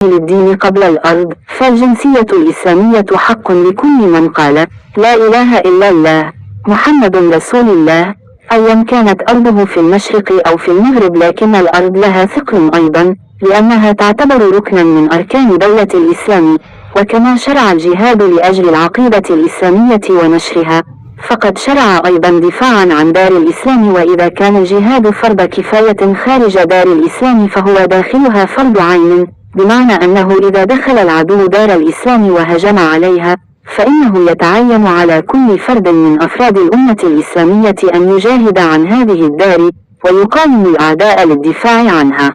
للدين قبل الأرض، فالجنسية الإسلامية حق لكل من قال لا إله إلا الله محمد رسول الله، أيا كانت أرضه في المشرق أو في المغرب، لكن الأرض لها ثقل أيضا، لأنها تعتبر ركنا من أركان دولة الإسلام. وكما شرع الجهاد لأجل العقيدة الإسلامية ونشرها، فقد شرع أيضا دفاعا عن دار الإسلام. وإذا كان الجهاد فرض كفاية خارج دار الإسلام، فهو داخلها فرض عين، بمعنى أنه إذا دخل العدو دار الإسلام وهجم عليها، فإنه يتعين على كل فرد من أفراد الأمة الإسلامية أن يجاهد عن هذه الدار ويقاوم الأعداء للدفاع عنها.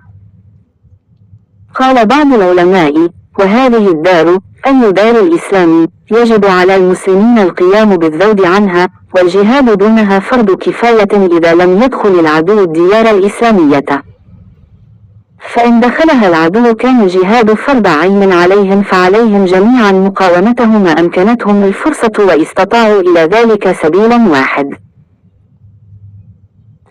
قال بعض العلماء: وهذه الدار أي دار الإسلام يجب على المسلمين القيام بالذود عنها، والجهاد دونها فرض كفاية إذا لم يدخل العدو الديار الإسلامية، فإن دخلها العدو كان الجهاد فرض عين عليهم، فعليهم جميعا مقاومته ما أمكنتهم الفرصة واستطاعوا إلى ذلك سبيلا واحد.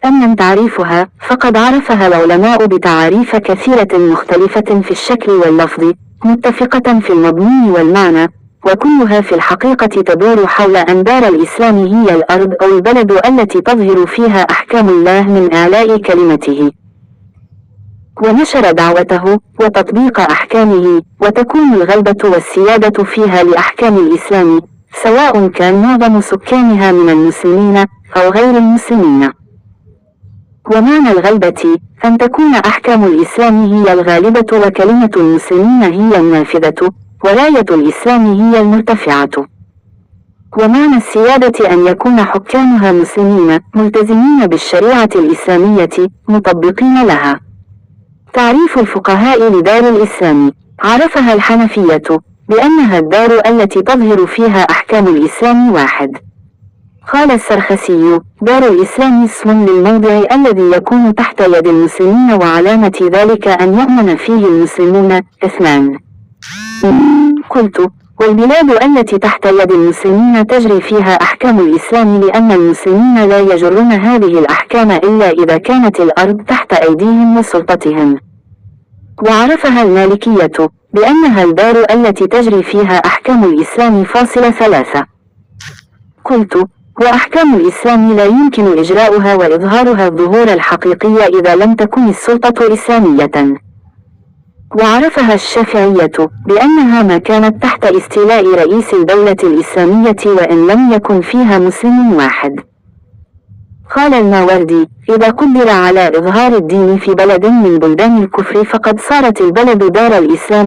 أما تعريفها فقد عرفها العلماء بتعاريف كثيرة مختلفة في الشكل واللفظ، متفقة في المضمون والمعنى، وكلها في الحقيقة تدور حول أن دار الإسلام هي الأرض أو البلد التي تظهر فيها أحكام الله من إعلاء كلمته ونشر دعوته وتطبيق أحكامه، وتكون الغلبة والسيادة فيها لأحكام الإسلام، سواء كان معظم سكانها من المسلمين أو غير المسلمين. ومعنى الغلبة أن تكون أحكام الإسلام هي الغالبة وكلمة المسلمين هي النافذة وراية الإسلام هي المرتفعة. ومعنى السيادة أن يكون حكامها مسلمين ملتزمين بالشريعة الإسلامية مطبقين لها. تعريف الفقهاء لدار الإسلام: عرفها الحنفية بأنها الدار التي تظهر فيها أحكام الإسلام واحد. قال السرخسي: دار الإسلام اسم للموضع الذي يكون تحت يد المسلمين، وعلامة ذلك أن يؤمن فيه المسلمون. اثنان. قلت: والبلاد التي تحت يد المسلمين تجري فيها أحكام الإسلام، لأن المسلمين لا يجرون هذه الأحكام إلا إذا كانت الأرض تحت أيديهم وسلطتهم. وعرفها المالكية بأنها الدار التي تجري فيها أحكام الإسلام فاصلة ثلاثة. قلت: وأحكام الإسلام لا يمكن إجراؤها وإظهارها الظهور الحقيقي إذا لم تكن السلطة إسلامية. وعرفها الشافعية بأنها ما كانت تحت استيلاء رئيس الدولة الإسلامية وإن لم يكن فيها مسلم واحد. قال الماوردي: إذا قدر على إظهار الدين في بلد من بلدان الكفر، فقد صارت البلد دار الإسلام